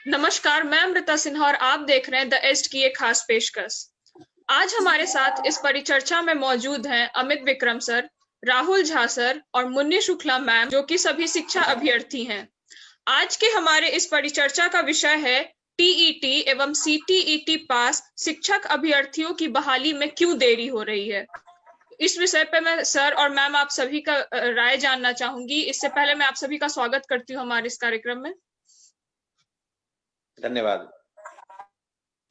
नमस्कार, मैं अमृता सिन्हा और आप देख रहे हैं द एस्ट की एक खास पेशकश। आज हमारे साथ इस परिचर्चा में मौजूद हैं अमित विक्रम सर, राहुल झा सर और मुन्नी शुक्ला मैम, जो कि सभी शिक्षा अभ्यर्थी हैं। आज के हमारे इस परिचर्चा का विषय है टीईटी एवं सीटीईटी पास शिक्षक अभ्यर्थियों की बहाली में क्यों देरी हो रही है। इस विषय पे मैं सर और मैम आप सभी का राय जानना चाहूंगी। इससे पहले मैं आप सभी का स्वागत करती हूँ हमारे इस कार्यक्रम में। धन्यवाद।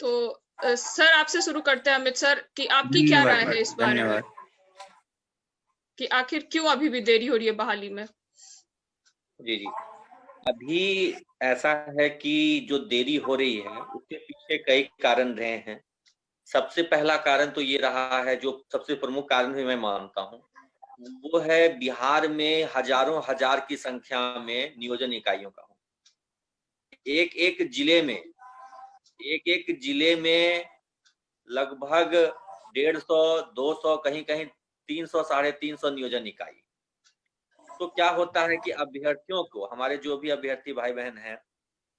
तो सर आपसे शुरू करते हैं अमित सर कि आपकी क्या राय है इस बारे में कि आखिर क्यों अभी भी देरी हो रही है बहाली में। जी जी, अभी ऐसा है कि जो देरी हो रही है उसके पीछे कई कारण रहे हैं। सबसे पहला कारण तो ये रहा है, जो सबसे प्रमुख कारण भी मैं मानता हूँ, वो है बिहार में हजारों हजार की संख्या में नियोजन इकाइयों का होना। एक एक जिले में लगभग 150, 200, कहीं कहीं 300, 350 नियोजन इकाई। तो क्या होता है कि अभ्यर्थियों को, हमारे जो भी अभ्यर्थी भाई बहन हैं,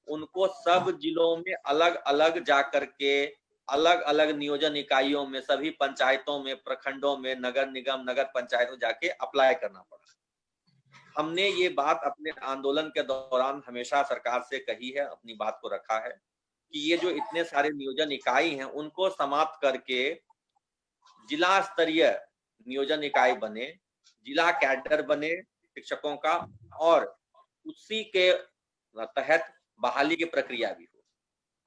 उनको सब जिलों में अलग अलग जाकर के अलग अलग नियोजन इकाइयों में, सभी पंचायतों में, प्रखंडों में, नगर निगम, नगर पंचायतों जाके अप्लाई करना पड़ा। हमने ये बात अपने आंदोलन के दौरान हमेशा सरकार से कही है, अपनी बात को रखा है कि ये जो इतने सारे नियोजन इकाई हैं उनको समाप्त करके जिला स्तरीय नियोजन इकाई बने, जिला कैडर बने शिक्षकों का, और उसी के तहत बहाली की प्रक्रिया भी हो।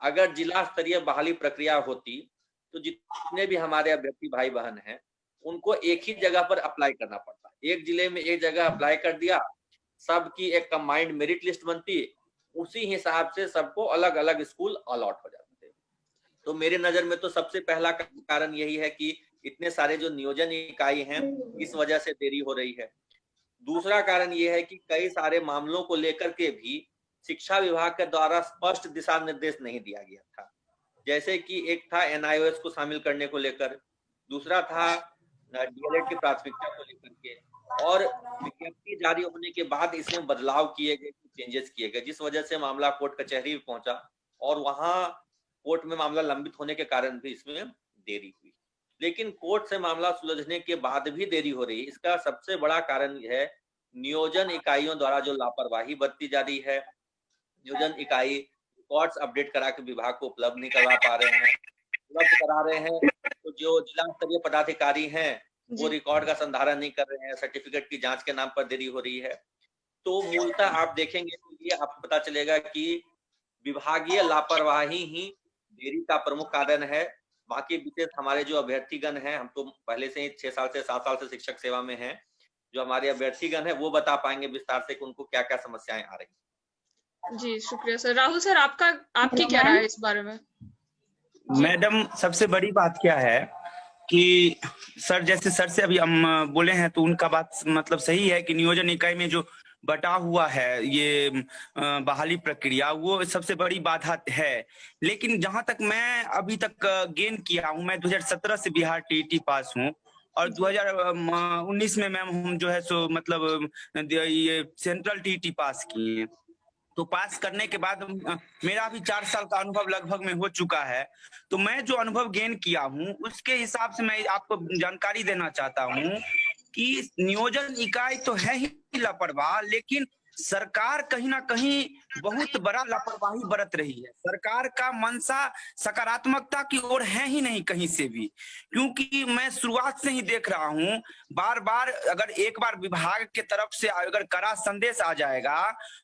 अगर जिला स्तरीय बहाली प्रक्रिया होती तो जितने भी हमारे अभ्यर्थी भाई बहन हैं उनको एक ही जगह पर अप्लाई करना पड़ता। एक जिले में एक जगह अप्लाई कर दिया, सबकी एक कंबाइंड मेरिट लिस्ट बनती, उसी हिसाब से सबको अलग अलग स्कूल अलॉट हो जाते थे। तो मेरे नजर में तो सबसे पहला कारण यही है कि इतने सारे जो नियोजन इकाई हैं इस वजह से देरी हो रही है। दूसरा कारण यह है कि कई सारे मामलों को लेकर के भी शिक्षा विभाग के द्वारा स्पष्ट दिशा निर्देश नहीं दिया गया था। जैसे कि एक था एनआईओएस को शामिल करने को लेकर, दूसरा था डीएलएड की प्राथमिकता को लेकर के, और विज्ञप्ति जारी होने के बाद इसमें बदलाव किए गए, चेंजेस किए गए, जिस वजह से मामला कोर्ट कचहरी पहुंचा और वहां कोर्ट में मामला लंबित होने के कारण भी इसमें देरी हुई। लेकिन कोर्ट से मामला सुलझने के बाद भी देरी हो रही है, इसका सबसे बड़ा कारण यह है नियोजन इकाइयों द्वारा जो लापरवाही बरती जा रही है। नियोजन इकाई रिकॉर्ड्स अपडेट करा के विभाग को उपलब्ध नहीं करवा पा रहे हैं, उपलब्ध करा रहे हैं तो जो जिला स्तरीय पदाधिकारी हैं वो रिकॉर्ड का संधारण नहीं कर रहे हैं, सर्टिफिकेट की जांच के नाम पर देरी हो रही है। तो मूलतः आप देखेंगे तो ये आपको पता चलेगा कि विभागीय लापरवाही ही देरी का प्रमुख कारण है। बाकी विशेष हमारे जो अभ्यर्थीगण हैं, हम तो पहले से ही 6 साल से 7 साल से शिक्षक सेवा में हैं, जो हमारे अभ्यर्थीगण हैं वो बता पाएंगे विस्तार से कि उनको क्या क्या समस्याएं आ रही हैं। जी शुक्रिया सर। राहुल सर आपकी क्या राय है इस बारे में। मैडम, सबसे बड़ी बात क्या है कि सर, जैसे सर से अभी हम बोले हैं तो उनका बात मतलब सही है कि नियोजन इकाई में जो बटा हुआ है ये बहाली प्रक्रिया, वो सबसे बड़ी बाधा है। लेकिन जहां तक मैं अभी तक गेन किया हूं, मैं 2017 से बिहार टीईटी पास हूं और 2019 में मैम हम जो है सो मतलब ये सेंट्रल टीईटी पास किए। तो पास करने के बाद मेरा भी 4 साल का अनुभव लगभग में हो चुका है। तो मैं जो अनुभव गेन किया हूं उसके हिसाब से मैं आपको जानकारी देना चाहता हूं कि नियोजन इकाई तो है ही लापरवाह, लेकिन सरकार कहीं ना कहीं बहुत बड़ा लापरवाही बरत रही है। सरकार का मंशा सकारात्मकता की ओर है ही नहीं कहीं से भी, क्योंकि मैं शुरुआत से ही देख रहा हूं बार बार अगर एक बार विभाग के तरफ से अगर कड़ा संदेश आ जाएगा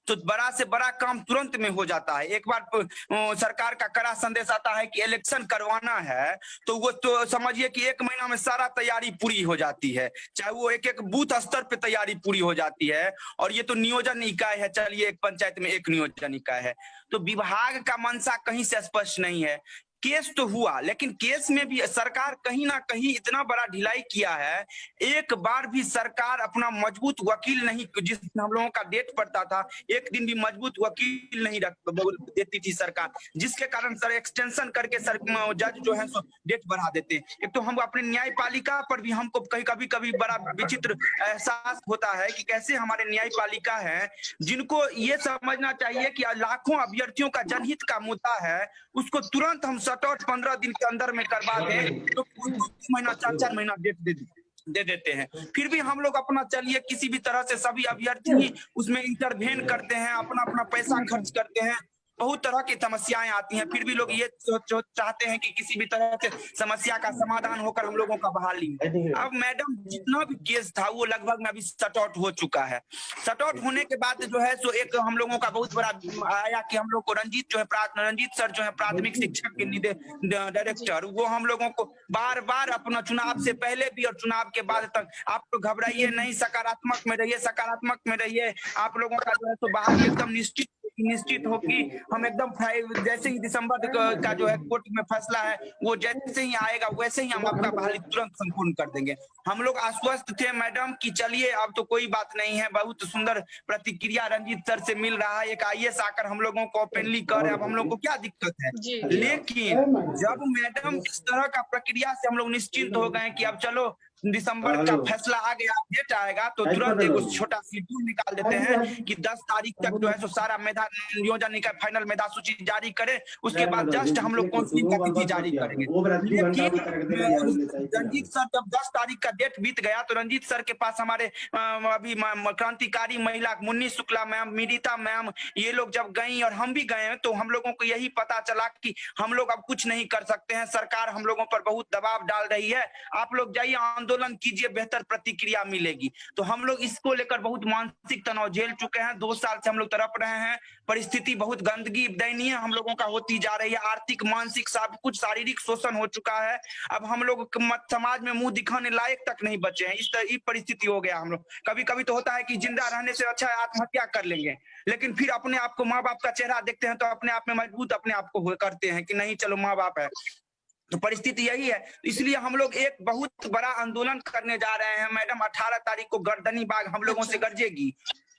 तो बड़ा से बड़ा काम तुरंत में हो जाता है। एक बार सरकार का कड़ा संदेश आता है कि इलेक्शन करवाना है तो वो तो समझिए कि 1 महीना में सारा तैयारी पूरी हो जाती है, चाहे वो एक एक बूथ स्तर पे तैयारी पूरी हो जाती है। और ये तो नियोजन इकाई है, चलिए एक पंचायत में एक नियोजन इकाई है, तो विभाग का मंशा कहीं से स्पष्ट नहीं है। केस तो हुआ, लेकिन केस में भी सरकार कहीं ना कहीं इतना बड़ा ढिलाई किया है। एक बार भी सरकार अपना मजबूत वकील नहीं, जिस हम लोगों का डेट पड़ता था, एक दिन भी मजबूत वकील नहीं देती थी सरकार, जिसके कारण सर एक्सटेंशन करके सर जज जो है सो डेट बढ़ा देते हैं। एक तो हम अपने न्यायपालिका पर भी हमको कभी कभी बड़ा विचित्र एहसास होता है कि कैसे हमारे न्यायपालिका है, जिनको ये समझना चाहिए कि लाखों अभ्यर्थियों का जनहित का मुद्दा है, उसको तुरंत हम शट आउट 15 दिन के अंदर में करवा दें, तो 2 महीना 4 महीना डेट दे देते हैं। फिर भी हम लोग अपना चलिए किसी भी तरह से सभी अभ्यर्थी उसमें इंटरवेन करते हैं, अपना अपना पैसा खर्च करते हैं, बहुत तरह की समस्याएं आती हैं, फिर भी लोग ये चाहते हैं कि किसी भी तरह से समस्या का समाधान होकर हम लोगों का बहाली। अब मैडम जितना भी केस था वो लगभग में अभी शट आउट हो चुका है। शट आउट होने के बाद जो है सो एक हम लोगों का बहुत बड़ा आया कि हम लोग को रंजीत सर जो है प्राथमिक शिक्षक के डायरेक्टर, वो हम लोगों को बार बार अपना चुनाव से पहले भी और चुनाव के बाद तक, आप तो घबराइए नहीं, सकारात्मक में रहिए, सकारात्मक में रहिए, आप लोगों का जो है सो बहाली एकदम निश्चित हो कि हम एकदम जैसे ही दिसंबर का जो है कोर्ट में फैसला है वो जैसे ही आएगा वैसे ही हम आपका बहाली तुरंत संपूर्ण कर देंगे। हम लोग आश्वस्त थे मैडम कि चलिए अब तो कोई बात नहीं है, बहुत सुंदर प्रतिक्रिया रंजीत सर से मिल रहा है, एक आईएएस आकर हम लोगों को ओपनली कर रहे, अब हम लोग को क्या दिक्कत है। लेकिन जब मैडम इस तरह का प्रक्रिया से हम लोग निश्चिंत हो गए कि अब चलो दिसंबर का फैसला आ गया, डेट आएगा, तो तुरंत एक छोटा शेड्यूल निकाल देते हैं कि 10 तारीख तक जो है सो सारा मेधा नियोजन निकाय फाइनल मेधा सूची जारी करे, उसके बाद जस्ट हम लोग काउंसलिंग का तिथि जारी करेंगे। लेकिन रंजीत सर जब 10 तारीख का डेट बीत गया तो रंजीत सर के पास हमारे अभी क्रांतिकारी महिला मुन्नी शुक्ला मैम, मीडिता मैम, ये लोग जब गई और हम भी गए तो हम लोगों को यही पता चला कि हम लोग अब कुछ नहीं कर सकते हैं, सरकार हम लोगों पर बहुत दबाव डाल रही है, आप लोग जाइए आंदोलन कीजिए, बेहतर प्रतिक्रिया मिलेगी। तो हम लोग इसको लेकर बहुत मानसिक तनाव झेल चुके हैं, 2 साल से हम लोग तड़प रहे हैं, परिस्थिति बहुत गंदगी दयनीय हम लोगों का होती जा रही है, आर्थिक मानसिक सब कुछ शारीरिक शोषण हो चुका है, अब हम लोग समाज में मुंह दिखाने लायक तक नहीं बचे हैं, इस परिस्थिति हो गया हम लोग। कभी कभी तो होता है कि जिंदा रहने से अच्छा आत्महत्या कर लेंगे, लेकिन फिर अपने आप को माँ बाप का चेहरा देखते हैं तो अपने आप में मजबूत अपने आप को करते हैं कि नहीं चलो माँ बाप है। तो परिस्थिति यही है, इसलिए हम लोग एक बहुत बड़ा आंदोलन करने जा रहे हैं मैडम। 18 तारीख को गर्दनी बाग हम लोगों से गरजेगी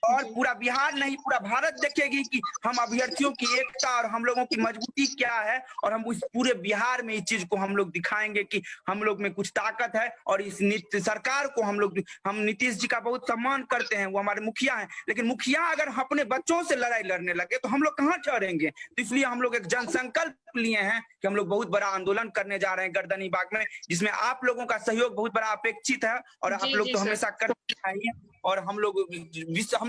और पूरा बिहार नहीं पूरा भारत देखेगी कि हम अभ्यर्थियों की एकता और हम लोगों की मजबूती क्या है, और हम उस पूरे बिहार में इस चीज को हम लोग दिखाएंगे कि हम लोग में कुछ ताकत है। और इस सरकार को हम नीतीश जी का बहुत सम्मान करते हैं, वो हमारे मुखिया हैं, लेकिन मुखिया अगर अपने बच्चों से लड़ाई लड़ने लगे तो हम लोग कहाँ ठहरेंगे। तो इसलिए हम लोग एक जनसंकल्प लिए हैं कि हम लोग बहुत बड़ा आंदोलन करने जा रहे हैं गर्दनी बाग में, जिसमें आप लोगों का सहयोग बहुत बड़ा अपेक्षित है और आप लोग तो हमेशा करते चाहिए। और हम लोग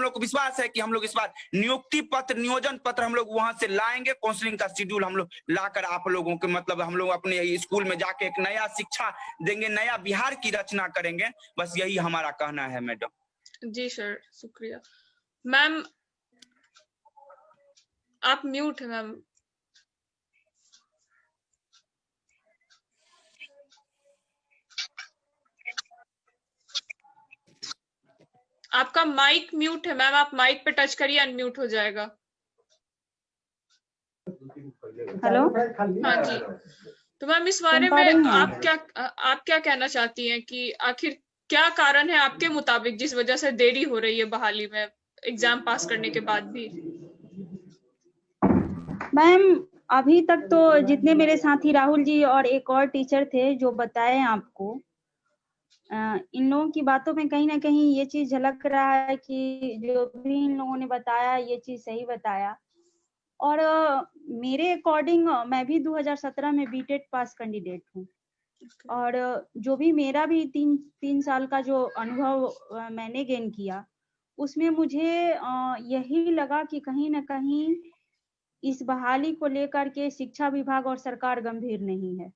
को विश्वास है कि हम लोग इस बार नियुक्ति पत्र नियोजन पत्र हम लोग वहां से लाएंगे, काउंसलिंग का शेड्यूल हम लोग लाकर आप लोगों के मतलब हम लोग अपने स्कूल में जाके एक नया शिक्षा देंगे, नया बिहार की रचना करेंगे। बस यही हमारा कहना है मैडम। जी सर, शुक्रिया। मैम आप म्यूट है मैम। आपका माइक म्यूट है मैम, आप माइक पे टच करिए, अनम्यूट हो जाएगा। हेलो, हाँ जी, तो मैम इस बारे में आप क्या कहना चाहती हैं कि आखिर क्या कारण है आपके मुताबिक जिस वजह से देरी हो रही है बहाली में एग्जाम पास करने के बाद भी? मैम अभी तक तो जितने मेरे साथी राहुल जी और एक और टीचर थे जो बताए आपको, इन लोगों की बातों में कहीं ना कहीं ये चीज झलक रहा है कि जो भी इन लोगों ने बताया ये चीज सही बताया। और मेरे अकॉर्डिंग मैं भी 2017 में बीटेड पास कैंडिडेट हूँ, और जो भी मेरा भी तीन साल का जो अनुभव मैंने गेन किया उसमें मुझे यही लगा कि कहीं ना कहीं इस बहाली को लेकर के शिक्षा विभाग और सरकार गंभीर नहीं है।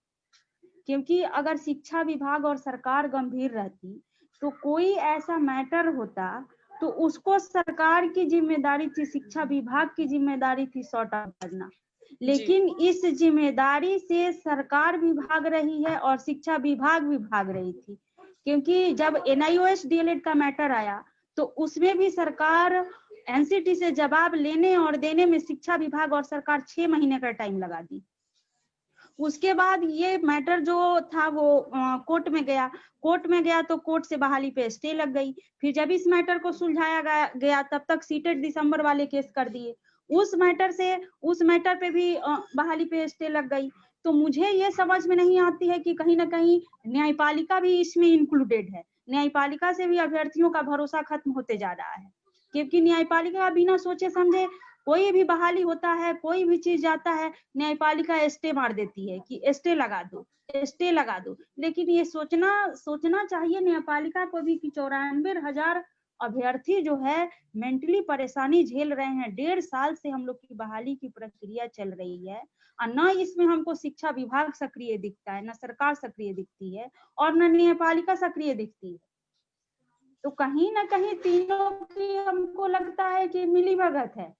क्योंकि अगर शिक्षा विभाग और सरकार गंभीर रहती तो कोई ऐसा मैटर होता तो उसको सरकार की जिम्मेदारी थी, शिक्षा विभाग की जिम्मेदारी थी सॉर्ट आउट करना, लेकिन इस जिम्मेदारी से सरकार भी भाग रही है और शिक्षा विभाग भी भाग रही थी। क्योंकि जब NIOS DLED का मैटर आया तो उसमें भी सरकार NCT से जवाब लेने और देने में शिक्षा विभाग और सरकार 6 महीने का टाइम लगा दी। उसके बाद ये मैटर जो था वो कोर्ट में गया, तो कोर्ट से बहाली पे स्टे लग गई। फिर जब इस मैटर को सुलझाया गया तब तक सीटेट दिसंबर वाले केस कर दिए, उस मैटर पे भी बहाली पे स्टे लग गई। तो मुझे ये समझ में नहीं आती है कि कहीं ना कहीं न्यायपालिका भी इसमें इंक्लूडेड है। न्यायपालिका से भी अभ्यर्थियों का भरोसा खत्म होते जा रहा है, क्योंकि न्यायपालिका बिना सोचे समझे कोई भी बहाली होता है, कोई भी चीज जाता है, न्यायपालिका स्टे मार देती है कि स्टे लगा दो। लेकिन ये सोचना चाहिए न्यायपालिका को भी कि 94,000 अभ्यर्थी जो है मेंटली परेशानी झेल रहे हैं। 1.5 साल से हम लोग की बहाली की प्रक्रिया चल रही है और न इसमें हमको शिक्षा विभाग सक्रिय दिखता है, न सरकार सक्रिय दिखती है और न न्यायपालिका सक्रिय दिखती है। तो कहीं ना कहीं तीनों की हमको लगता है कि मिलीभगत है,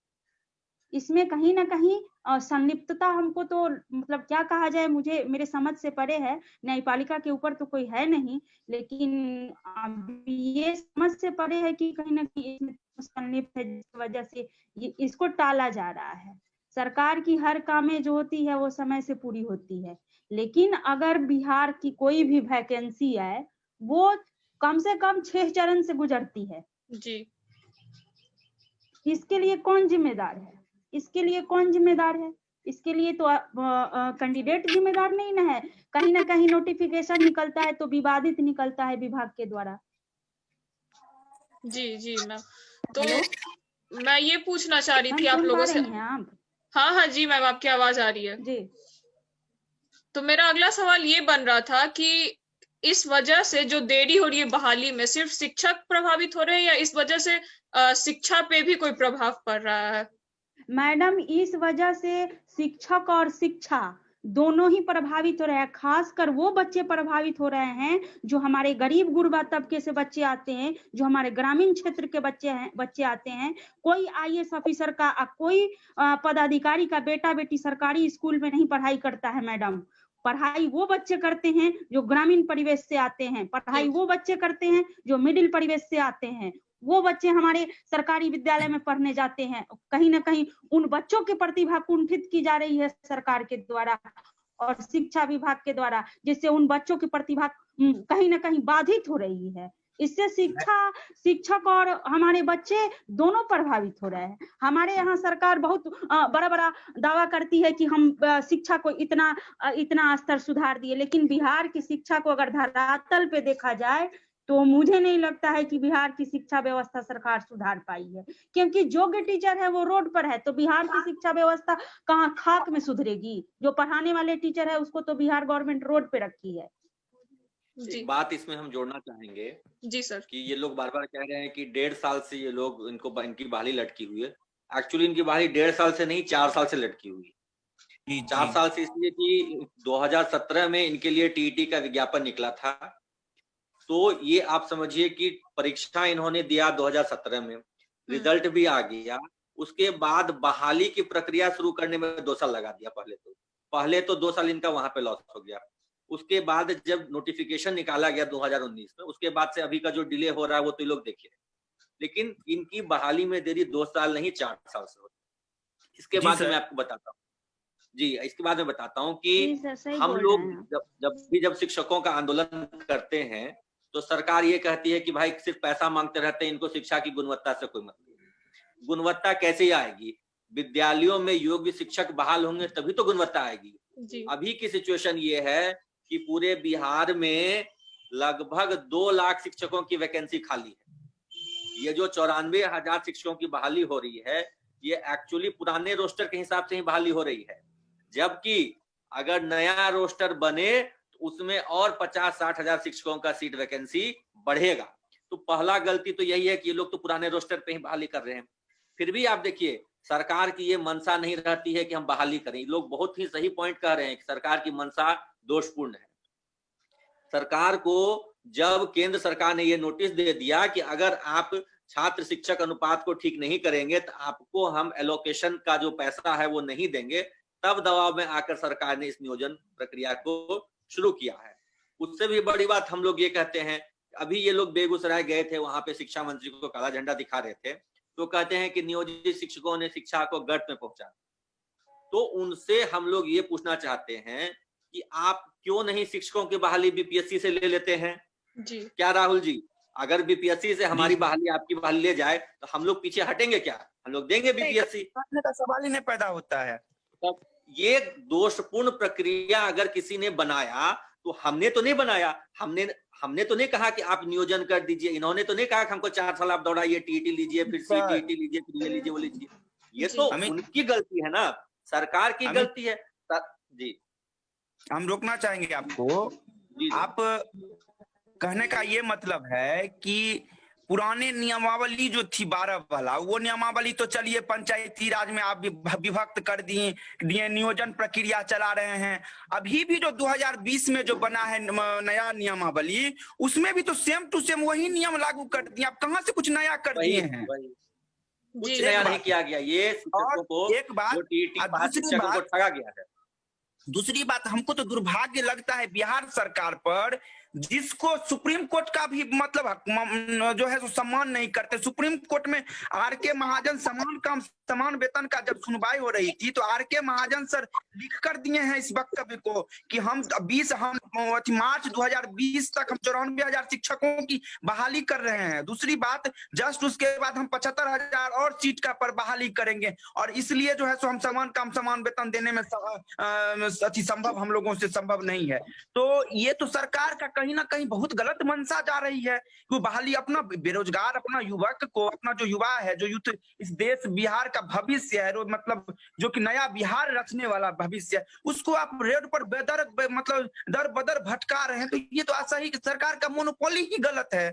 इसमें कहीं ना कहीं संलिप्तता हमको तो मतलब क्या कहा जाए, मुझे मेरे समझ से परे है। न्यायपालिका के ऊपर तो कोई है नहीं, लेकिन ये समझ से परे है कि कहीं ना कहीं इसमें संलिप्त है, जिस वजह से इसको टाला जा रहा है। सरकार की हर कामें जो होती है वो समय से पूरी होती है, लेकिन अगर बिहार की कोई भी वैकेंसी है वो कम से कम 6 चरण से गुजरती है। जी, इसके लिए कौन जिम्मेदार है? इसके लिए तो कैंडिडेट जिम्मेदार नहीं ना है। कहीं ना कहीं नोटिफिकेशन निकलता है तो विवादित निकलता है विभाग के द्वारा। जी मैम। तो मैं ये पूछना चाह रही थी आप सुन पा लोगों से। रही हैं आप? हाँ जी मैम, आपकी आवाज आ रही है जी। तो मेरा अगला सवाल ये बन रहा था कि इस वजह से जो देरी हो रही है बहाली में, सिर्फ शिक्षक प्रभावित हो रहे हैं या इस वजह से शिक्षा पे भी कोई प्रभाव पड़ रहा है? मैडम, इस वजह से शिक्षक और शिक्षा दोनों ही प्रभावित हो रहे हैं। खासकर वो बच्चे प्रभावित हो रहे हैं जो हमारे गरीब गुरबा तबके से बच्चे आते हैं, जो हमारे ग्रामीण क्षेत्र के बच्चे आते हैं। कोई आईएएस ऑफिसर का कोई पदाधिकारी का बेटा बेटी सरकारी स्कूल में नहीं पढ़ाई करता है मैडम। पढ़ाई वो बच्चे करते हैं जो ग्रामीण परिवेश से आते हैं, पढ़ाई वो बच्चे करते हैं जो मिडिल परिवेश से आते हैं। वो बच्चे हमारे सरकारी विद्यालय में पढ़ने जाते हैं। कहीं ना कहीं उन बच्चों की प्रतिभा कुंठित की जा रही है सरकार के द्वारा और शिक्षा विभाग के द्वारा, जिससे उन बच्चों की प्रतिभा कहीं ना कहीं बाधित हो रही है। इससे शिक्षक और हमारे बच्चे दोनों प्रभावित हो रहे हैं। हमारे यहाँ सरकार बहुत बड़ा दावा करती है कि हम शिक्षा को इतना स्तर सुधार दिए, लेकिन बिहार की शिक्षा को अगर धरातल पे देखा जाए तो मुझे नहीं लगता है कि बिहार की शिक्षा व्यवस्था सरकार सुधार पाई है, क्योंकि योग्य टीचर है वो रोड पर है, तो बिहार की शिक्षा व्यवस्था कहाँ खाक में सुधरेगी? जो पढ़ाने वाले टीचर है उसको तो बिहार गवर्नमेंट रोड पे रखी है। एक बात इसमें हम जोड़ना चाहेंगे जी सर, कि ये लोग बार बार कह रहे हैं कि 1.5 साल से ये लोग इनकी बहाली लटकी हुई है। एक्चुअली इनकी बहाली 1.5 साल से नहीं 4 साल से लटकी हुई है। 4 साल से इसलिए कि 2017 में इनके लिए टीईटी का विज्ञापन निकला था, तो ये आप समझिए कि परीक्षा इन्होंने दिया 2017 में, रिजल्ट भी आ गया। उसके बाद बहाली की प्रक्रिया शुरू करने में 2 साल लगा दिया। पहले तो 2 साल इनका वहां पे लॉस हो गया। उसके बाद जब नोटिफिकेशन निकाला गया 2019 में, उसके बाद से अभी का जो डिले हो रहा है वो तो लोग देखिए। लेकिन इनकी बहाली में देरी 2 साल नहीं 4 साल से होती। इसके बाद मैं आपको बताता हूँ इसके बाद मैं बताता हूँ कि हम लोग जब शिक्षकों का आंदोलन करते हैं तो सरकार ये कहती है कि भाई सिर्फ पैसा मांगते रहते हैं, इनको शिक्षा की गुणवत्ता से कोई मतलब नहीं। गुणवत्ता कैसे आएगी? विद्यालयों में योग्य शिक्षक बहाल होंगे तभी तो गुणवत्ता आएगी। अभी की सिचुएशन ये है कि पूरे बिहार में लगभग 2 लाख शिक्षकों की वैकेंसी खाली है। ये जो 94,000 शिक्षकों की बहाली हो रही है, ये एक्चुअली पुराने रोस्टर के हिसाब से ही बहाली हो रही है, जबकि अगर नया रोस्टर बने तो उसमें और 50-60 हजार शिक्षकों का सीट वैकेंसी बढ़ेगा। तो पहला गलती तो यही है कि ये लोग तो पुराने रोस्टर पे ही बहाली कर रहे हैं। फिर भी आप देखिए सरकार की ये मंशा नहीं रहती है कि हम बहाली करें। लोग बहुत ही सही पॉइंट कह रहे हैं कि सरकार की मंशा दोषपूर्ण है। सरकार को जब केंद्र सरकार ने ये नोटिस दे दिया कि अगर आप छात्र शिक्षक अनुपात को ठीक नहीं करेंगे तो आपको हम एलोकेशन का जो पैसा है वो नहीं देंगे, तब दबाव में आकर सरकार ने इस नियोजन प्रक्रिया को शुरू किया है। उससे भी बड़ी बात हम लोग ये कहते हैं, अभी ये लोग बेगूसराय गए थे, वहां पे शिक्षा मंत्री को काला झंडा दिखा रहे थे, तो कहते हैं कि नियोजित शिक्षकों ने शिक्षा को गर्त में पहुंचा। तो उनसे हम लोग ये पूछना चाहते हैं कि आप क्यों नहीं शिक्षकों की बहाली बीपीएससी से ले लेते हैं? जी क्या राहुल जी, अगर बीपीएससी से हमारी बहाली आपकी बहाली ले जाए तो हम लोग पीछे हटेंगे क्या? हम लोग देंगे बीपीएससी। हटने का सवाल ही नहीं पैदा होता है। तब ये दोषपूर्ण प्रक्रिया अगर किसी ने बनाया तो हमने तो नहीं बनाया, हमने तो नहीं कहा कि आप नियोजन कर दीजिए, इन्होंने तो नहीं कहा कि हमको 4 साल आप दौड़ाइए, टीईटी लीजिए, फिर सीटीईटी लीजिए, फिर ये लीजिए, वो लीजिए। ये तो उनकी गलती है ना, सरकार की गलती है। जी हम रोकना चाहेंगे आपको। आप कहने का ये मतलब है कि पुराने नियमावली जो थी 12 वाला, वो नियमावली तो चलिए पंचायती राज में आप विभक्त कर दिए, नियोजन प्रक्रिया चला रहे हैं। अभी भी जो 2020 में जो बना है नया नियमावली, उसमें भी तो सेम टू सेम वही नियम लागू कर दिए। आप कहाँ से कुछ नया कर दिए हैं? कुछ नया नहीं किया गया। ये शिक्षकों को एक बात, जो टीईटी पास शिक्षकों को ठगा गया है। दूसरी बात, हमको तो दुर्भाग्य लगता है बिहार सरकार पर, जिसको सुप्रीम कोर्ट का भी मतलब जो है सम्मान नहीं करते। सुप्रीम कोर्ट में आर.के. महाजन समान काम समान वेतन का जब सुनवाई हो रही थी तो आर.के. महाजन सर लिख कर दिए हैं इस वक्तव्य को कि हम मार्च 2020 तक हम 94,000 शिक्षकों की बहाली कर रहे हैं। दूसरी बात, जस्ट उसके बाद हम 75,000 और सीट का पर बहाली करेंगे, और इसलिए जो है सो हम समान काम समान वेतन देने में अति संभव हम लोगों से संभव नहीं है। तो ये तो सरकार का कहीं ना कहीं बहुत गलत मंशा जा रही है कि बहाली अपना बेरोजगार अपना युवक को, अपना जो युवा है, जो यूथ इस देश बिहार का भविष्य है, मतलब जो कि नया बिहार रचने वाला भविष्य है, उसको आप रेड पर मतलब दर बदर भटका रहे हैं। तो ये तो सही सरकार का मोनोपोली ही गलत है।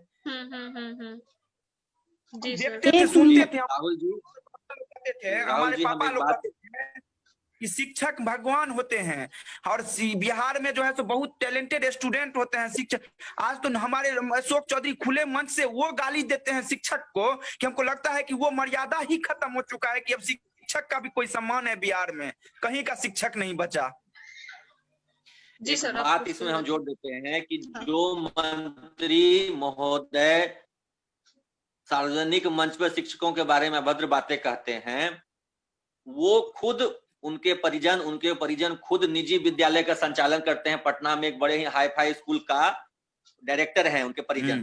जी सर। देखते थे, सुनते थे, राहुल जी, हमारे पापा लोग कहते थे कि शिक्षक भगवान होते हैं, और बिहार में जो है तो बहुत टैलेंटेड स्टूडेंट होते हैं शिक्षक। आज तो हमारे अशोक चौधरी खुले मंच से वो गाली देते हैं शिक्षक को कि हमको लगता है कि वो मर्यादा ही खत्म हो चुका है कि अब शिक्षक का भी कोई सम्मान है बिहार में, कहीं का शिक्षक नहीं बचा। जी सर। बात इसमें हम जोड़ देते हैं कि जो मंत्री महोदय सार्वजनिक मंच पर शिक्षकों के बारे में अभद्र बातें कहते हैं, वो खुद उनके परिजन खुद निजी विद्यालय का संचालन करते हैं। पटना में एक बड़े ही हाई फाई स्कूल का डायरेक्टर है उनके परिजन।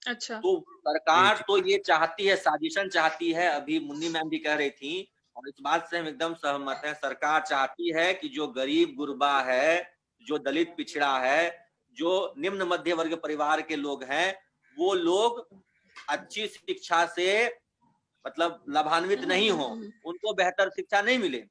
अच्छा। तो सरकार तो ये चाहती है, साजिशन चाहती है। अभी मुन्नी मैम भी कह रही थी और इस बात से हम एकदम सहमत हैं। सरकार चाहती है कि जो गरीब गुरबा है, जो दलित पिछड़ा है, जो निम्न मध्य वर्ग परिवार के लोग हैं, वो लोग अच्छी शिक्षा से मतलब लाभान्वित नहीं हो, उनको बेहतर शिक्षा नहीं मिले।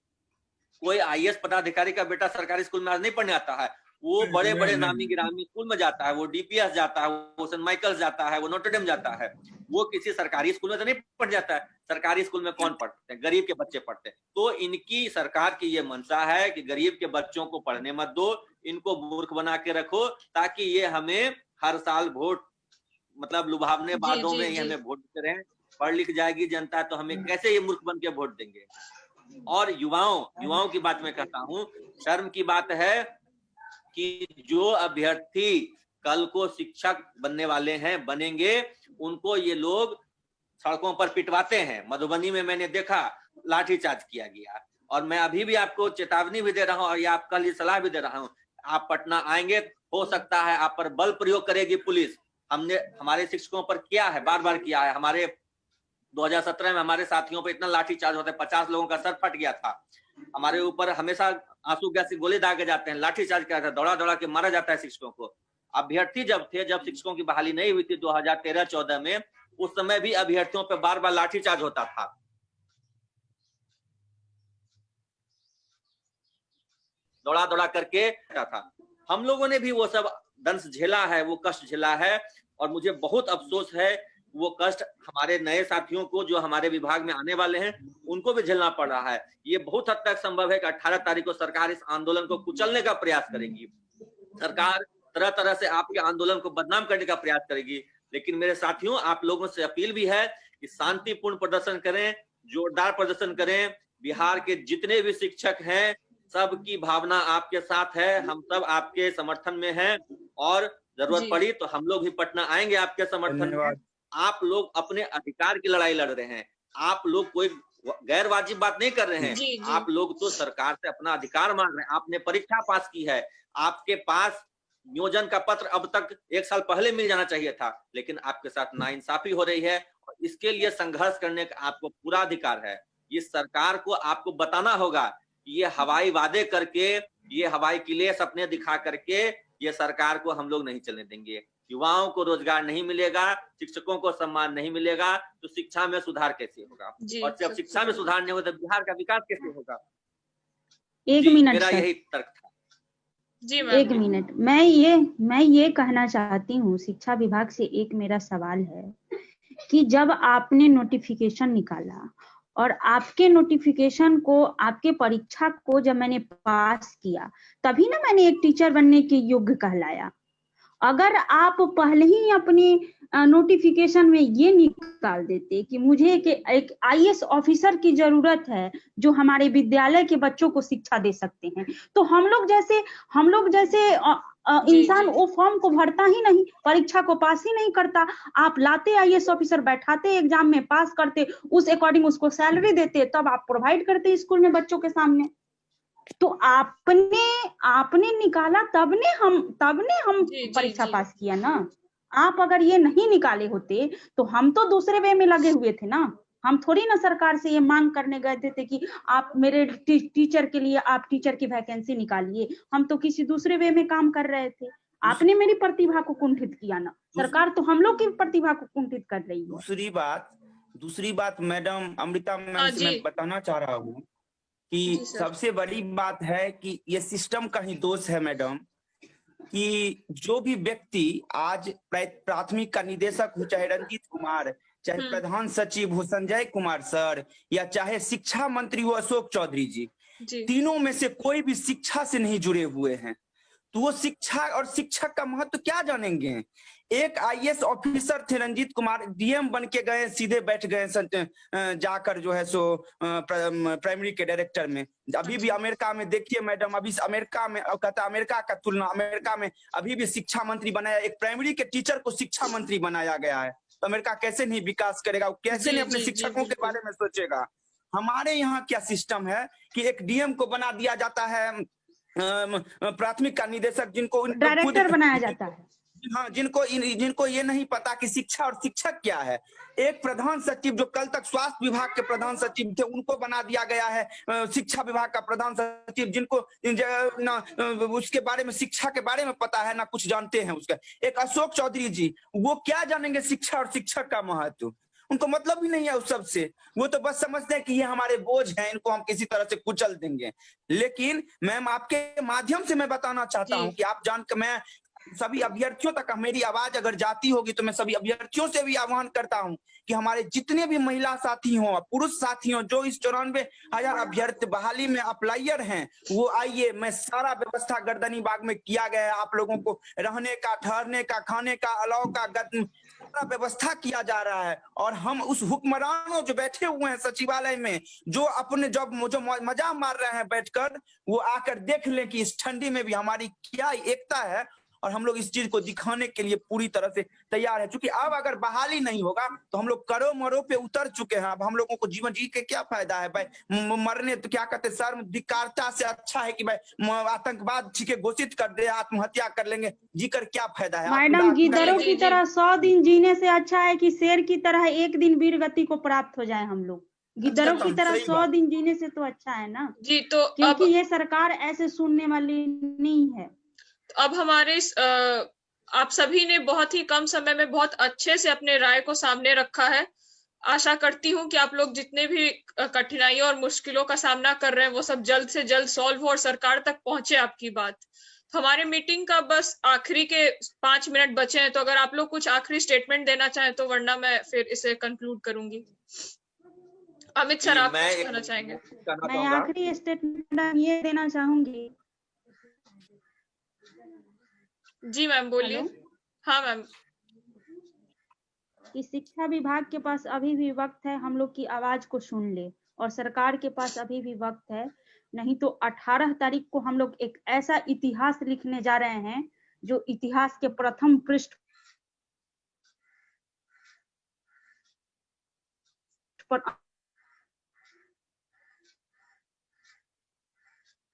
कोई आईएएस पदाधिकारी का बेटा सरकारी स्कूल में आज नहीं पढ़ने आता है, वो बड़े बड़े नामी गिरामी स्कूल में जाता है, वो डीपीएस जाता है, वो सेंट माइकल्स जाता है, वो नोटरडेम जाता है। वो किसी सरकारी स्कूल में तो नहीं पढ़ जाता है। सरकारी स्कूल में कौन पढ़ते हैं? गरीब के बच्चे पढ़ते हैं। तो इनकी सरकार की ये मंशा है कि गरीब के बच्चों को पढ़ने मत दो, इनको मूर्ख बना के रखो, ताकि ये हमें हर साल वोट मतलब लुभावने बातों में ये हमें वोट करें। पढ़ लिख जाएगी जनता तो हमें कैसे ये मूर्ख बन के वोट देंगे। और युवाओं की बात मैं कहता हूं, शर्म की बात है कि जो अभ्यर्थी कल को शिक्षक बनने वाले हैं, बनेंगे, उनको ये लोग सड़कों पर पिटवाते हैं। मधुबनी में मैंने देखा लाठीचार्ज किया गया, और मैं अभी भी आपको चेतावनी भी दे रहा हूं और ये आपका लिए सलाह भी दे रहा हूं। आप पटना आएंगे, हो सकता है आप पर बल प्रयोग करेगी पुलिस। हमने हमारे शिक्षकों पर किया है, बार बार किया है। हमारे 2017 में हमारे साथियों पर इतना लाठीचार्ज होता है, 50 लोगों का सर फट गया था। हमारे ऊपर हमेशा आंसू गैस से गोले दागे जाते हैं, लाठीचार्ज किया जाता है, दौड़ा दौड़ा के मारा जाता है शिक्षकों को। अभ्यर्थी जब शिक्षकों की बहाली नहीं हुई थी 2013-14 में, उस समय भी अभ्यर्थियों पर बार बार लाठीचार्ज होता था, दौड़ा दौड़ा करके था। हम लोगों ने भी वो सब दंश झेला है, वो कष्ट झेला है, और मुझे बहुत अफसोस है वो कष्ट हमारे नए साथियों को जो हमारे विभाग में आने वाले हैं उनको भी झेलना पड़ रहा है। ये बहुत हद तक संभव है कि 18 तारीख को सरकार इस आंदोलन को कुचलने का प्रयास करेगी। सरकार तरह तरह से आपके आंदोलन को बदनाम करने का प्रयास करेगी। लेकिन मेरे साथियों, आप लोगों से अपील भी है कि शांतिपूर्ण प्रदर्शन करें, जोरदार प्रदर्शन करें। बिहार के जितने भी शिक्षक हैं, सबकी भावना आपके साथ है, हम सब आपके समर्थन में हैं, और जरूरत पड़ी तो हम लोग भी पटना आएंगे आपके समर्थन में। आप लोग अपने अधिकार की लड़ाई लड़ रहे हैं, आप लोग कोई गैर वाजिब बात नहीं कर रहे हैं। जी, जी। आप लोग तो सरकार से अपना अधिकार मांग रहे हैं। आपने परीक्षा पास की है, आपके पास नियोजन का पत्र अब तक 1 साल पहले मिल जाना चाहिए था, लेकिन आपके साथ नाइंसाफी हो रही है और इसके लिए संघर्ष करने का आपको पूरा अधिकार है। इस सरकार को आपको बताना होगा कि ये हवाई वादे करके, ये हवाई किले सपने दिखा करके ये सरकार को हम लोग नहीं चलने देंगे। युवाओं को रोजगार नहीं मिलेगा, शिक्षकों को सम्मान नहीं मिलेगा, तो शिक्षा में सुधार कैसे होगा? जी, और जब शिक्षा में सुधार नहीं होगा तो बिहार का विकास कैसे होगा? एक जी, मिनट मेरा सर, यही तर्क था। जी एक मैम। मिनट, मैं ये कहना चाहती हूँ, शिक्षा विभाग से एक मेरा सवाल है कि जब आपने नोटिफिकेशन निकाला और आपके नोटिफिकेशन को, आपके परीक्षा को जब मैंने पास किया, तभी ना मैंने एक टीचर बनने के योग्य कहलाया। अगर आप पहले ही अपने नोटिफिकेशन में ये निकाल देते कि मुझे एक आईएएस ऑफिसर की जरूरत है जो हमारे विद्यालय के बच्चों को शिक्षा दे सकते हैं, तो हम लोग जैसे जी, इंसान जी। वो फॉर्म को भरता ही नहीं, परीक्षा को पास ही नहीं करता। आप लाते आईएएस ऑफिसर, बैठाते एग्जाम में, पास करते, उस अकॉर्डिंग उसको सैलरी देते, तब आप प्रोवाइड करते स्कूल में बच्चों के सामने। तो आपने निकाला, तब ने हम जी, जी, परीक्षा जी। पास किया ना। आप अगर ये नहीं निकाले होते तो हम तो दूसरे वे में लगे हुए थे ना। हम थोड़ी ना सरकार से ये मांग करने गए थे कि आप मेरे टीचर के लिए आप टीचर की वैकेंसी निकालिए। हम तो किसी दूसरे वे में काम कर रहे थे। आपने मेरी प्रतिभा को कुंठित किया ना, सरकार तो हम लोग की प्रतिभा को कुंठित कर रही है। दूसरी बात मैडम अमृता मैम हाँ से जी। मैं बताना चाह रहा हूँ कि जी सर। सबसे बड़ी बात है कि ये सिस्टम का ही दोष है मैडम, कि जो भी व्यक्ति आज प्राथमिक का निदेशक हो, चाहे रंजीत कुमार, चाहे प्रधान सचिव हो संजय कुमार सर, या चाहे शिक्षा मंत्री हो अशोक चौधरी जी, जी। तीनों में से कोई भी शिक्षा से नहीं जुड़े हुए हैं। तो वो शिक्षा और शिक्षक का महत्व क्या जानेंगे? एक आईएएस ऑफिसर थे रंजीत कुमार, डीएम बन के गए, सीधे बैठ गए जाकर जो है सो प्राइमरी के डायरेक्टर में। अभी भी अमेरिका में देखिए मैडम, अभी अमेरिका में कहता अमेरिका का तुलना, अमेरिका में अभी भी शिक्षा मंत्री बनाया, एक प्राइमरी के टीचर को शिक्षा मंत्री बनाया गया है। तो अमेरिका कैसे नहीं विकास करेगा, कैसे नहीं अपने शिक्षकों के बारे में सोचेगा? हमारे यहाँ क्या सिस्टम है कि एक डीएम को बना दिया जाता है प्राथमिक का निदेशक, जिनको डायरेक्टर बनाया जाता है। हाँ, जिनको ये नहीं पता कि शिक्षा और शिक्षक क्या है। एक प्रधान सचिव जो कल तक स्वास्थ्य विभाग के प्रधान सचिव थे, उनको बना दिया गया है शिक्षा विभाग का प्रधान सचिव, जिनको ना उसके बारे में, शिक्षा के बारे में पता है ना कुछ जानते हैं उसका। एक अशोक चौधरी जी, वो क्या जानेंगे शिक्षा और शिक्षक का महत्व? उनको मतलब भी नहीं है उस सब से। वो तो बस समझते हैं कि ये हमारे बोझ हैं, इनको हम किसी तरह से कुचल देंगे। लेकिन मैम आपके माध्यम से मैं बताना चाहता हूँ कि आप जान कर, मैं सभी अभ्यर्थियों तक मेरी आवाज अगर जाती होगी तो मैं सभी अभ्यर्थियों से भी आह्वान करता हूं कि हमारे जितने भी महिला साथी हों, पुरुष साथी हों, जो इस 94,000 अभ्यर्थी बहाली में अप्लायर हैं, वो आइए। मैं सारा व्यवस्था गर्दनी बाग में किया गया है। आप लोगों को रहने का, ठहरने का, खाने का, अलाव का सारा व्यवस्था किया जा रहा है। और हम उस हुक्मरानों जो बैठे हुए हैं सचिवालय में, जो अपने जो मजा मार रहे हैं बैठकर, वो आकर देख लें कि इस ठंडी में भी हमारी क्या एकता है, और हम लोग इस चीज को दिखाने के लिए पूरी तरह से तैयार है। क्योंकि अब अगर बहाली नहीं होगा तो हम लोग करो मरो पे उतर चुके हैं। अब हम लोगों को जीवन जी के क्या फायदा है भाई? मरने तो क्या कहते, शर्म धिक्कारता से अच्छा है कि भाई आतंकवाद के घोषित कर दे, आत्महत्या कर लेंगे, जीकर क्या फायदा है? मैडम, गिद्धरों की तरह 100 दिन जीने से अच्छा है कि शेर की तरह एक दिन वीर गति को प्राप्त हो जाए हम लोग। गिद्धरों की तरह 100 दिन जीने से तो अच्छा है ना जी। तो क्योंकि ये सरकार ऐसे सुनने वाली नहीं है। अब हमारे आप सभी ने बहुत ही कम समय में बहुत अच्छे से अपने राय को सामने रखा है। आशा करती हूँ कि आप लोग जितने भी कठिनाइयों और मुश्किलों का सामना कर रहे हैं वो सब जल्द से जल्द सॉल्व हो और सरकार तक पहुंचे आपकी बात। तो हमारे मीटिंग का बस आखिरी के 5 मिनट बचे हैं, तो अगर आप लोग कुछ आखिरी स्टेटमेंट देना चाहें तो, वरना मैं फिर इसे कंक्लूड करूंगी। अमित सर, आप कुछ कहना चाहेंगे? मैं आखिरी स्टेटमेंट ये देना चाहूंगी। जी मैम, बोलिए। हाँ मैम। कि शिक्षा विभाग के पास अभी भी वक्त है, हम लोग की आवाज को सुन ले, और सरकार के पास अभी भी वक्त है। नहीं तो 18 तारीख को हम लोग एक ऐसा इतिहास लिखने जा रहे हैं जो इतिहास के प्रथम पृष्ठ पर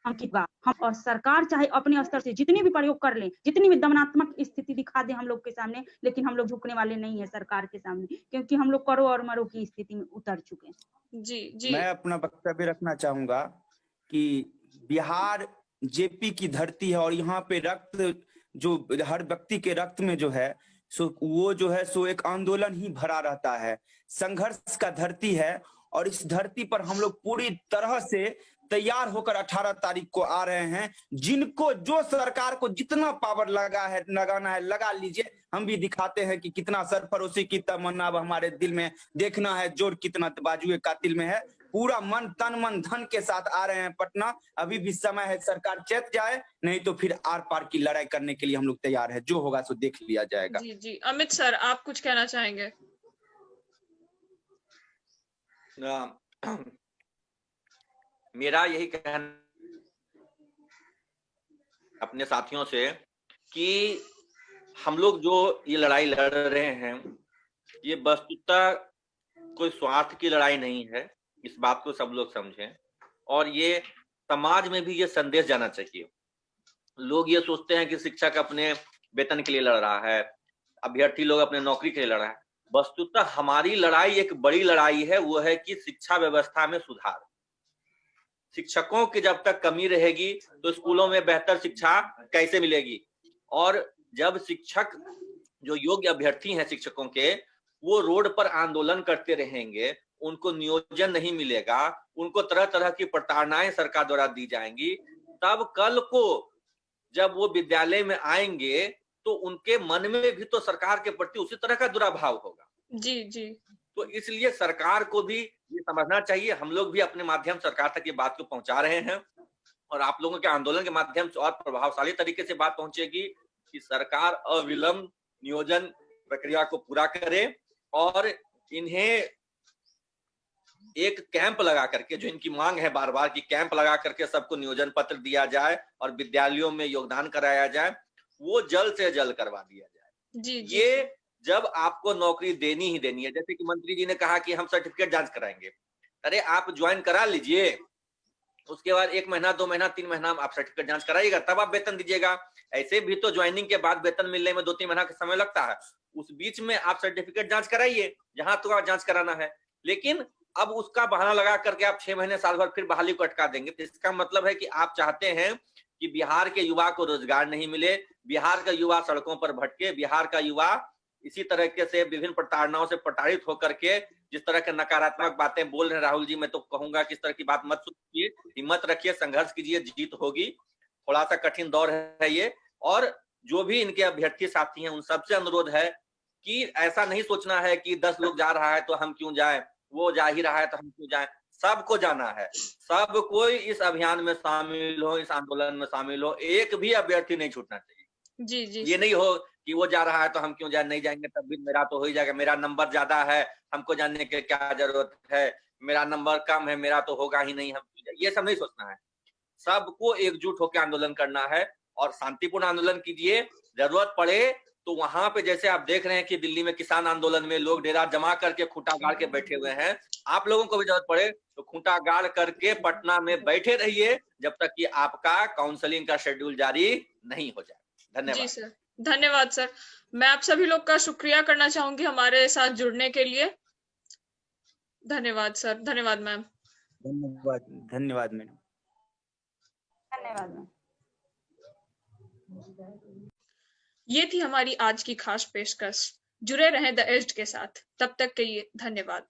हम और सरकार चाहे अपने स्तर से जितने भी प्रयोग कर ले, जितनी भी दमनात्मक स्थिति दिखा दे हम लोग के सामने, लेकिन हम लोग झुकने वाले नहीं है सरकार के सामने, क्योंकि हम लोग करो और मरो की स्थिति में उतर चुके हैं। जी मैं अपना वक्तव्य रखना चाहूंगा कि बिहार जेपी की धरती है और यहाँ पे रक्त जो हर व्यक्ति के रक्त में जो है सो वो जो है सो एक आंदोलन ही भरा रहता है, संघर्ष का धरती है। और इस धरती पर हम लोग पूरी तरह से तैयार होकर 18 तारीख को आ रहे हैं। जिनको जो सरकार को जितना पावर लगाना है लगा लीजिए, हम भी दिखाते हैं कि कितना सरफरोशी की तमन्ना अब हमारे दिल में, देखना है जोर कितना बाजुए कातिल में है। पूरा मन तन मन धन के साथ आ रहे हैं पटना। अभी भी समय है, सरकार चेत जाए, नहीं तो फिर आर पार की लड़ाई करने के लिए हम लोग तैयार है। जो होगा सो देख लिया जाएगा। जी जी अमित सर, आप कुछ कहना चाहेंगे? मेरा यही कहना अपने साथियों से कि हम लोग जो ये लड़ाई लड़ रहे हैं, ये वस्तुतः कोई स्वार्थ की लड़ाई नहीं है, इस बात को सब लोग समझें। और ये समाज में भी ये संदेश जाना चाहिए। लोग ये सोचते हैं कि शिक्षक अपने वेतन के लिए लड़ रहा है, अभ्यर्थी लोग अपने नौकरी के लिए लड़ रहा है। वस्तुतः हमारी लड़ाई एक बड़ी लड़ाई है, वो है कि शिक्षा व्यवस्था में सुधार। शिक्षकों की जब तक कमी रहेगी तो स्कूलों में बेहतर शिक्षा कैसे मिलेगी? और जब शिक्षक जो योग्य अभ्यर्थी हैं शिक्षकों के, वो रोड पर आंदोलन करते रहेंगे, उनको नियोजन नहीं मिलेगा, उनको तरह तरह की प्रताड़नाएं सरकार द्वारा दी जाएंगी, तब कल को जब वो विद्यालय में आएंगे तो उनके मन में भी तो सरकार के प्रति उसी तरह का दुराभाव होगा। जी जी तो इसलिए सरकार को भी ये समझना चाहिए। हम लोग भी अपने माध्यम सरकार तक ये बात को पहुंचा रहे हैं और आप लोगों के आंदोलन के माध्यम से और प्रभावशाली तरीके से बात पहुंचेगी कि सरकार अविलंब नियोजन प्रक्रिया को पूरा करे और इन्हें एक कैंप लगा करके, जो इनकी मांग है बार बार कि कैंप लगा करके सबको नियोजन पत्र दिया जाए और विद्यालयों में योगदान कराया जाए, वो जल्द से जल्द करवा दिया जाए। जी जी ये जब आपको नौकरी देनी ही देनी है, जैसे कि मंत्री जी ने कहा कि हम सर्टिफिकेट जांच कराएंगे। अरे आप ज्वाइन करा लीजिए, उसके बाद 1 महीना 2 महीना 3 महीना आप सर्टिफिकेट जांच कराइएगा, तब आप वेतन दीजिएगा। ऐसे भी तो ज्वाइनिंग के बाद वेतन मिलने में 2-3 महीना का समय लगता है। उस बीच में आप सर्टिफिकेट जांच कराइए जहां तो आप जांच कराना है। लेकिन अब उसका बहाना लगा करके आप 6 महीने साल भर फिर बहाली को अटका देंगे, तो इसका मतलब है कि आप चाहते हैं कि बिहार के युवा को रोजगार नहीं मिले, बिहार का युवा सड़कों पर भटके, बिहार का युवा इसी तरीके से विभिन्न प्रताड़नाओं से प्रताड़ित होकर के जिस तरह के नकारात्मक बातें बोल रहे हैं राहुल जी, मैं तो कहूंगा कि इस तरह की बात मत सोचिए, हिम्मत रखिए, संघर्ष कीजिए, जीत होगी। थोड़ा सा कठिन दौर है ये। और जो भी इनके अभ्यर्थी साथी हैं उन सबसे अनुरोध है कि ऐसा नहीं सोचना है कि 10 लोग जा रहा है तो हम क्यों जाए, वो जा ही रहा है तो हम क्यों जाए। सबको जाना है, सब कोई इस अभियान में शामिल हो, इस आंदोलन में शामिल हो, एक भी अभ्यर्थी नहीं छूटना चाहिए। जी जी ये नहीं हो कि वो जा रहा है तो हम क्यों जाए, नहीं जाएंगे तब भी मेरा तो हो ही जाएगा, मेरा नंबर ज्यादा है, हमको जानने की क्या जरूरत है, मेरा नंबर कम है, मेरा तो होगा ही नहीं, हम ये सब नहीं सोचना है। सबको एकजुट होकर आंदोलन करना है और शांतिपूर्ण आंदोलन कीजिए। जरूरत पड़े तो वहां पे, जैसे आप देख रहे हैं कि दिल्ली में किसान आंदोलन में लोग डेरा जमा करके खूंटा गाड़ के बैठे हुए हैं, आप लोगों को भी जरूरत पड़े तो खूंटा गाड़ करके पटना में बैठे रहिए जब तक कि आपका काउंसलिंग का शेड्यूल जारी नहीं हो जाए। धन्यवाद। जी सर, धन्यवाद सर। मैं आप सभी लोग का शुक्रिया करना चाहूंगी हमारे साथ जुड़ने के लिए। धन्यवाद सर, धन्यवाद मैम। धन्यवाद, धन्यवाद मैडम। धन्यवाद मैम। ये थी हमारी आज की खास पेशकश। जुड़े रहें द एज्ड के साथ, तब तक के लिए धन्यवाद।